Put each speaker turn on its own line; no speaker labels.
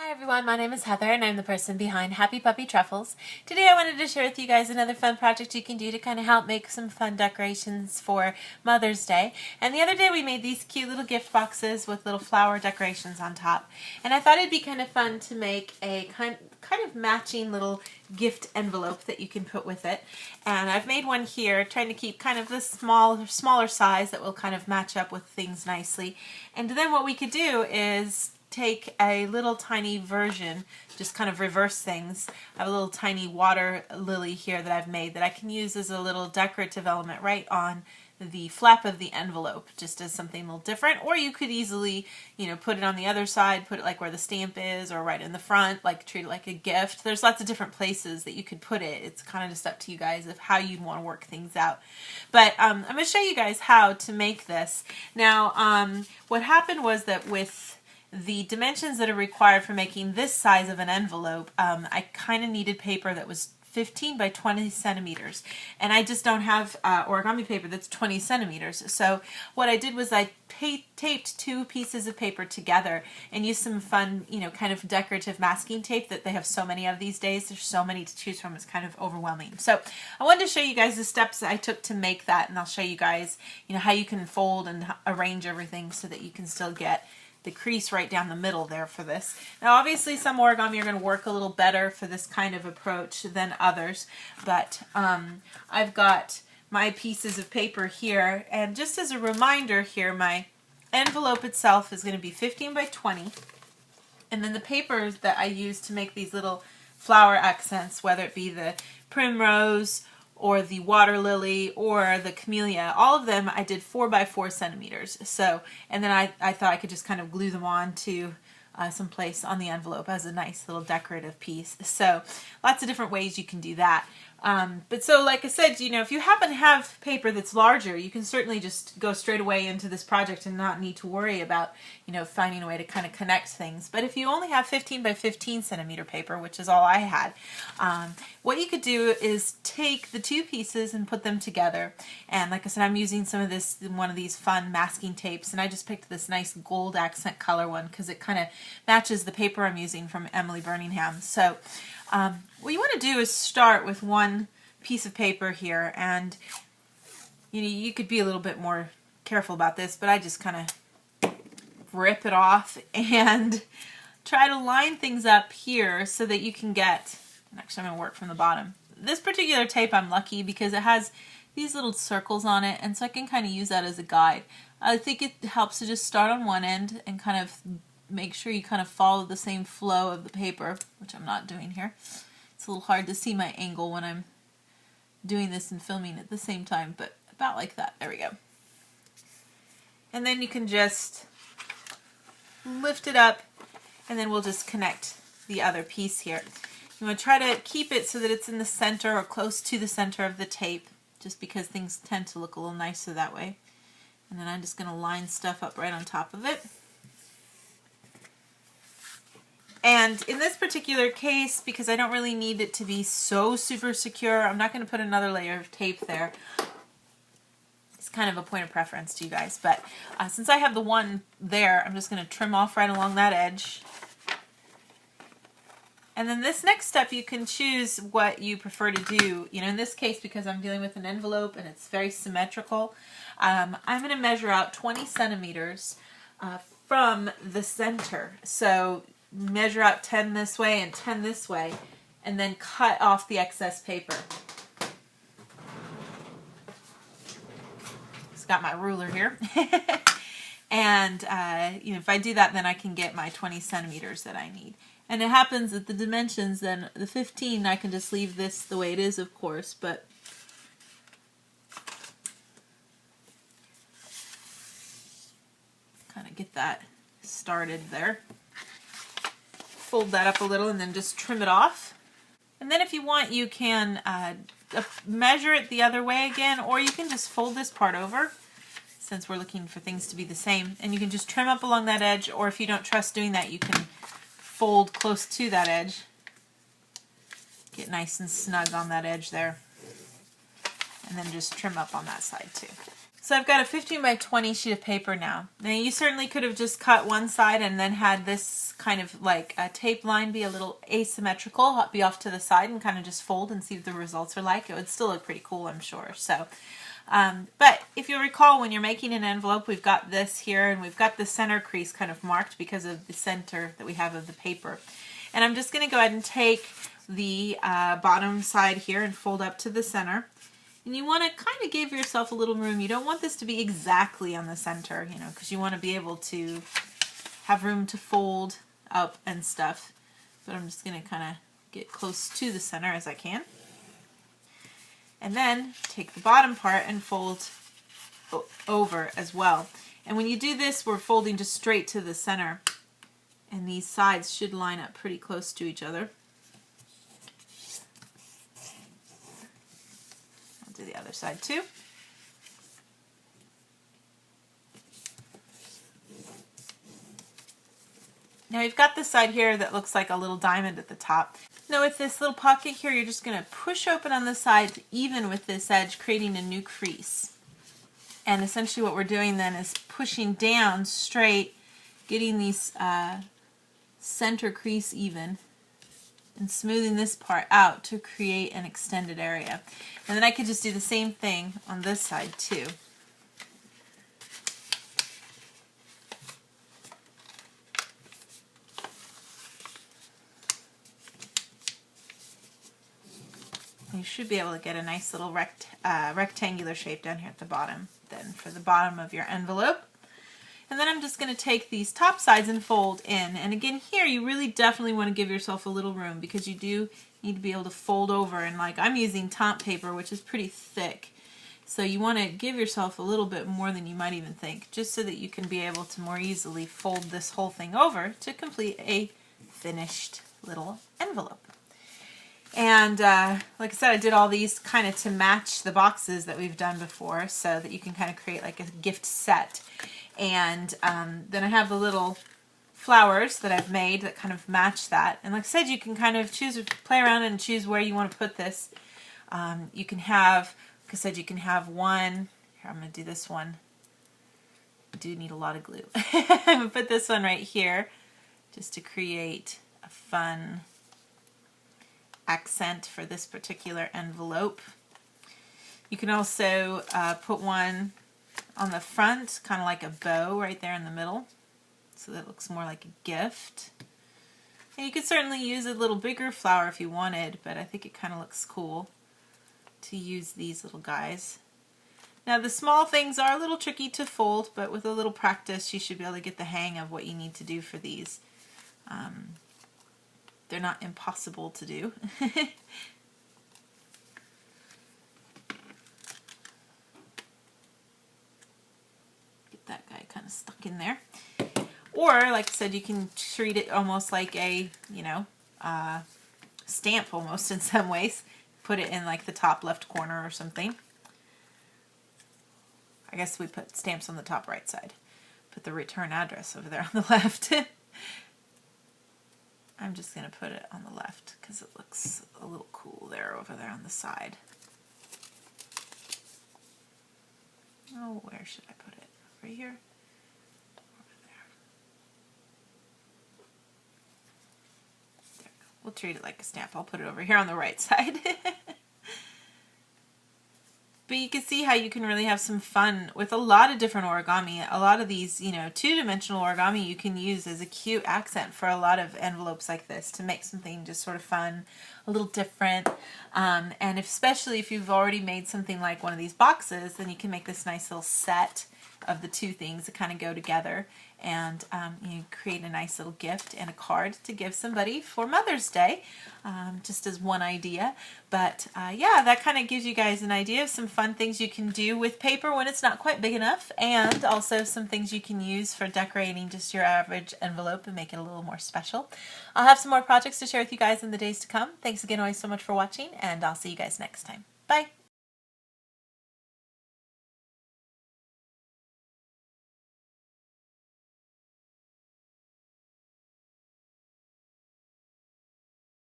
Hi everyone, my name is Heather and I'm the person behind Happy Puppy Truffles. Today I wanted to share with you guys another fun project you can do to kind of help make some fun decorations for Mother's Day. And the other day we made these cute little gift boxes with little flower decorations on top. And I thought it'd be kind of fun to make a kind of matching little gift envelope that you can put with it. And I've made one here trying to keep kind of this smaller size that will kind of match up with things nicely. And then what we could do is take a little tiny version, just kind of reverse things. I have a little tiny water lily here that I've made that I can use as a little decorative element right on the flap of the envelope, just as something a little different. Or you could easily, put it on the other side, put it like where the stamp is, or right in the front, like treat it like a gift. There's lots of different places that you could put it. It's kind of just up to you guys of how you'd want to work things out. But I'm going to show you guys how to make this. Now, what happened was that with the dimensions that are required for making this size of an envelope, I kind of needed paper that was 15 by 20 centimeters, and I just don't have origami paper that's 20 centimeters. So what I did was I taped two pieces of paper together and used some fun, kind of decorative masking tape that they have so many of these days. There's so many to choose from, it's kind of overwhelming. So I wanted to show you guys the steps that I took to make that, and I'll show you guys, how you can fold and arrange everything so that you can still get the crease right down the middle there for this. Now obviously some origami are going to work a little better for this kind of approach than others, but I've got my pieces of paper here, and just as a reminder here, my envelope itself is going to be 15 by 20, and then the papers that I use to make these little flower accents, whether it be the primrose or the water lily or the camellia, all of them I did 4 by 4 centimeters. So, and then I thought I could just kind of glue them on to some place on the envelope as a nice little decorative piece. So lots of different ways you can do that. But so like I said, if you happen to have paper that's larger, you can certainly just go straight away into this project and not need to worry about, finding a way to kind of connect things. But if you only have 15 by 15 centimeter paper, which is all I had, what you could do is take the two pieces and put them together. And like I said, I'm using one of these fun masking tapes, and I just picked this nice gold accent color one because it kind of matches the paper I'm using from Emily Birmingham. So what you want to do is start with one piece of paper here, and you could be a little bit more careful about this, but I just kind of rip it off and try to line things up here so that you can get, actually I'm going to work from the bottom. This particular tape I'm lucky because it has these little circles on it, and so I can kind of use that as a guide. I think it helps to just start on one end and kind of make sure you kind of follow the same flow of the paper, which I'm not doing here. It's a little hard to see my angle when I'm doing this and filming at the same time, but about like that. There we go. And then you can just lift it up, and then we'll just connect the other piece here. You want to try to keep it so that it's in the center or close to the center of the tape, just because things tend to look a little nicer that way. And then I'm just going to line stuff up right on top of it. And in this particular case, because I don't really need it to be so super secure, I'm not going to put another layer of tape there. It's kind of a point of preference to you guys. But since I have the one there, I'm just going to trim off right along that edge. And then this next step, you can choose what you prefer to do. In this case, because I'm dealing with an envelope and it's very symmetrical, I'm going to measure out 20 centimeters from the center. So measure out 10 this way and 10 this way, and then cut off the excess paper. Just got my ruler here. And if I do that, then I can get my 20 centimeters that I need. And it happens that the dimensions, then the 15, I can just leave this the way it is, of course, but kind of get that started there. Fold that up a little and then just trim it off. And then if you want, you can measure it the other way again, or you can just fold this part over, since we're looking for things to be the same. And you can just trim up along that edge, or if you don't trust doing that, you can fold close to that edge. Get nice and snug on that edge there. And then just trim up on that side too. So I've got a 15 by 20 sheet of paper now. Now you certainly could have just cut one side and then had this kind of like a tape line be a little asymmetrical, be off to the side and kind of just fold and see what the results are like. It would still look pretty cool, I'm sure. So, but if you recall, when you're making an envelope, we've got this here and we've got the center crease kind of marked because of the center that we have of the paper. And I'm just going to go ahead and take the bottom side here and fold up to the center. And you want to kind of give yourself a little room. You don't want this to be exactly on the center, you know, because you want to be able to have room to fold up and stuff. But I'm just going to kind of get close to the center as I can. And then take the bottom part and fold over as well. And when you do this, we're folding just straight to the center. And these sides should line up pretty close to each other. Do the other side too. Now we've got this side here that looks like a little diamond at the top. Now with this little pocket here, you're just going to push open on the sides even with this edge, creating a new crease. And essentially what we're doing then is pushing down straight, getting these center crease even, and smoothing this part out to create an extended area. And then I could just do the same thing on this side too. You should be able to get a nice little rectangular shape down here at the bottom then for the bottom of your envelope. And then I'm just going to take these top sides and fold in. And again, here you really definitely want to give yourself a little room because you do need to be able to fold over. And like I'm using top paper, which is pretty thick. So you want to give yourself a little bit more than you might even think, just so that you can be able to more easily fold this whole thing over to complete a finished little envelope. And like I said, I did all these kind of to match the boxes that we've done before so that you can kind of create like a gift set. And then I have the little flowers that I've made that kind of match that. And like I said, you can kind of play around and choose where you want to put this. You can have, like I said, you can have one. Here, I'm going to do this one. I do need a lot of glue. I'm going to put this one right here just to create a fun accent for this particular envelope. You can also put one on the front, kind of like a bow right there in the middle, so that it looks more like a gift. And you could certainly use a little bigger flower if you wanted, but I think it kind of looks cool to use these little guys. Now the small things are a little tricky to fold, but with a little practice you should be able to get the hang of what you need to do for these. They're not impossible to do. That guy kind of stuck in there. Or, like I said, you can treat it almost like a, you know, stamp almost in some ways. Put it in like the top left corner or something. I guess we put stamps on the top right side. Put the return address over there on the left. I'm just going to put it on the left because it looks a little cool there over there on the side. Oh, where should I put it? Over here? Over there. There we go. We'll treat it like a stamp. I'll put it over here on the right side. But you can see how you can really have some fun with a lot of different origami. A lot of these, you know, two-dimensional origami you can use as a cute accent for a lot of envelopes like this to make something just sort of fun, a little different. And especially if you've already made something like one of these boxes, then you can make this nice little set of the two things that kind of go together. And you create a nice little gift and a card to give somebody for Mother's Day, just as one idea. But yeah, that kind of gives you guys an idea of some fun things you can do with paper when it's not quite big enough, and also some things you can use for decorating just your average envelope and make it a little more special. I'll have some more projects to share with you guys in the days to come. Thanks again always so much for watching, and I'll see you guys next time. Bye!